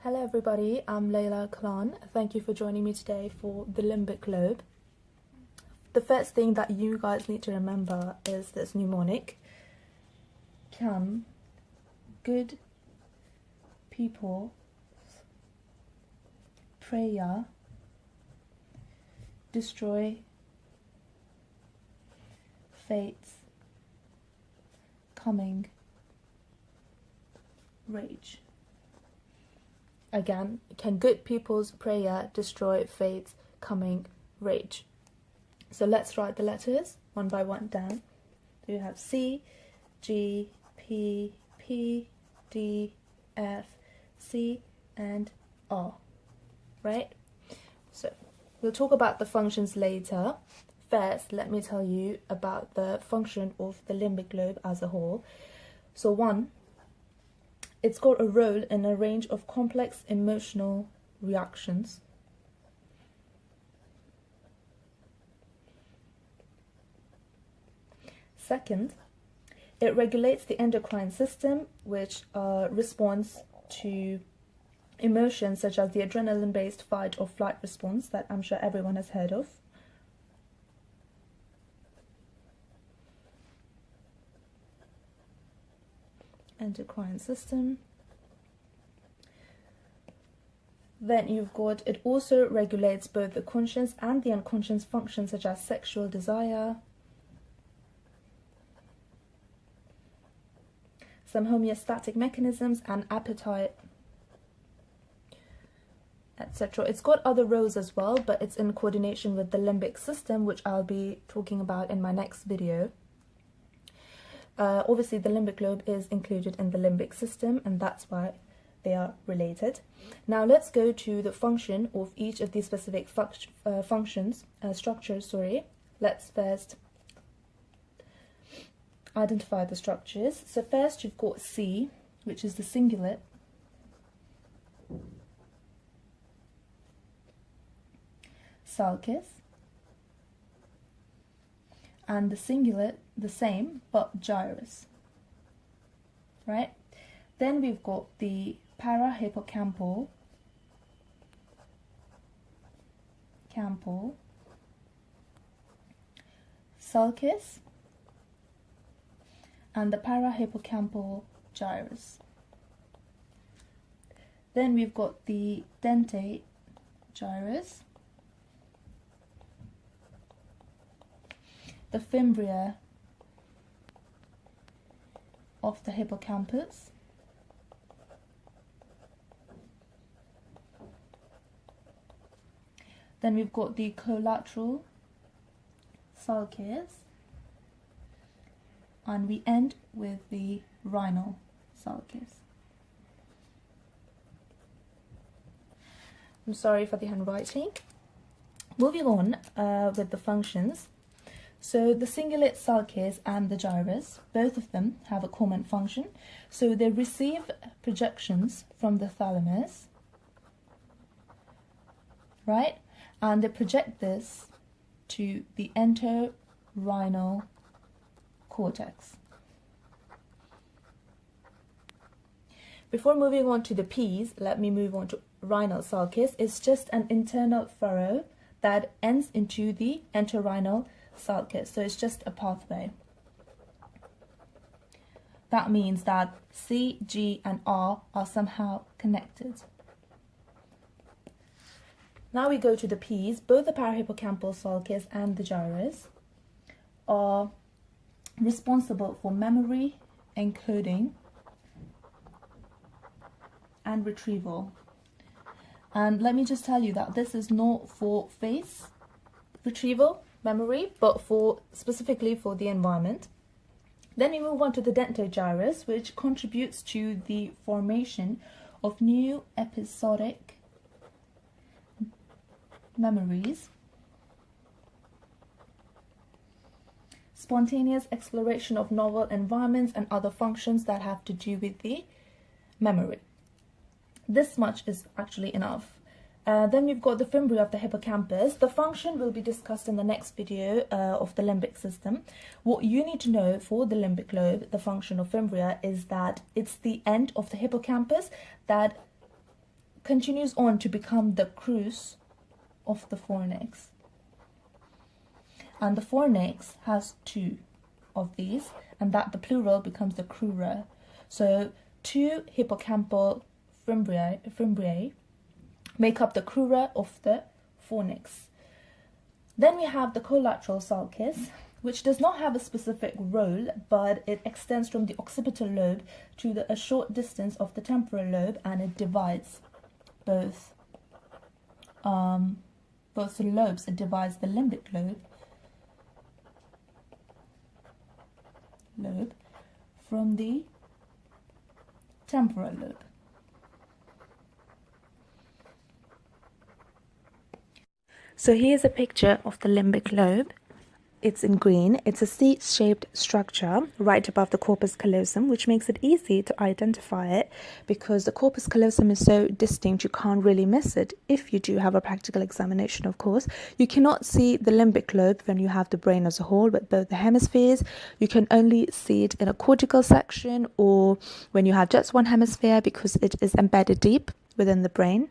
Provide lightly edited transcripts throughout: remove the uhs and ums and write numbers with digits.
Hello everybody, I'm Layla Khan. Thank you for joining me today for the limbic lobe. The first thing that you guys need to remember is this mnemonic. Can good people prayer destroy fate's coming rage? Again, can good people's prayer destroy fate's coming rage? So let's write the letters one by one down. So you have C, G, P, P, D, F, C, and R, right? So we'll talk about the functions later. First, let me tell you about the function of the limbic lobe as a whole. So one, it's got a role in a range of complex emotional reactions. Second, it regulates the endocrine system, which responds to emotions such as the adrenaline-based fight or flight response that I'm sure everyone has heard of. Endocrine system. Then you've got, it also regulates both the conscious and the unconscious functions such as sexual desire, some homeostatic mechanisms and appetite, etc. It's got other roles as well, but it's in coordination with the limbic system, which I'll be talking about in my next video. Obviously, the limbic lobe is included in the limbic system, and that's why they are related. Now, let's go to the function of each of these specific structures. Let's first identify the structures. So first, you've got C, which is the cingulate. Sulcus. And the cingulate, the same, but gyrus, right? Then we've got the parahippocampal, sulcus, and the parahippocampal gyrus. Then we've got the dentate gyrus, the Fimbria of the hippocampus, then we've got the collateral sulcus, and we end with the rhinal sulcus. I'm sorry for the handwriting. Moving on with the functions. So the cingulate sulcus and the gyrus, both of them have a common function. So they receive projections from the thalamus, right? And they project this to the entorhinal cortex. Before moving on to the P's, let me move on to rhinal sulcus. It's just an internal furrow that ends into the entorhinal sulcus, so it's just a pathway. That means that C, G, and R are somehow connected. Now we go to the P's. Both the parahippocampal sulcus and the gyrus are responsible for memory, encoding, and retrieval. And let me just tell you that this is not for face retrieval, memory, but specifically for the environment. Then we move on to the dentate gyrus, which contributes to the formation of new episodic memories, spontaneous exploration of novel environments, and other functions that have to do with the memory. This much is actually enough. Then we've got the Fimbria of the hippocampus. The function will be discussed in the next video of the limbic system. What you need to know for the limbic lobe, the function of Fimbria, is that it's the end of the hippocampus that continues on to become the crus of the fornix. And the fornix has two of these, and that the plural becomes the crura. So two hippocampal fimbriae make up the crura of the fornix. Then we have the collateral sulcus, which does not have a specific role, but it extends from the occipital lobe to a short distance of the temporal lobe, and it divides both lobes. It divides the limbic lobe from the temporal lobe. So here's a picture of the limbic lobe. It's in green. It's a C-shaped structure right above the corpus callosum, which makes it easy to identify it because the corpus callosum is so distinct you can't really miss it if you do have a practical examination, of course. You cannot see the limbic lobe when you have the brain as a whole with both the hemispheres. You can only see it in a cortical section or when you have just one hemisphere because it is embedded deep within the brain.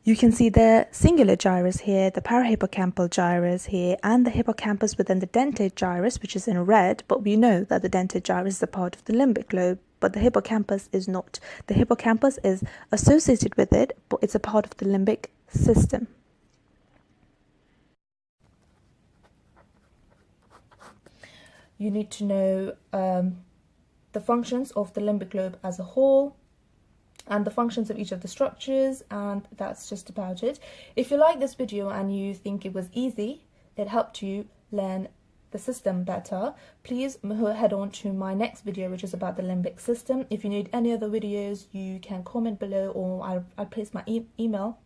You can see the singular gyrus here, the parahippocampal gyrus here, and the hippocampus within the dentate gyrus, which is in red, but we know that the dentate gyrus is a part of the limbic lobe, but the hippocampus is not. The hippocampus is associated with it, but it's a part of the limbic system. You need to know the functions of the limbic lobe as a whole, and the functions of each of the structures, and that's just about it. If you like this video and you think it was easy, it helped you learn the system better, please head on to my next video, which is about the limbic system. If you need any other videos, you can comment below, or I'll place my email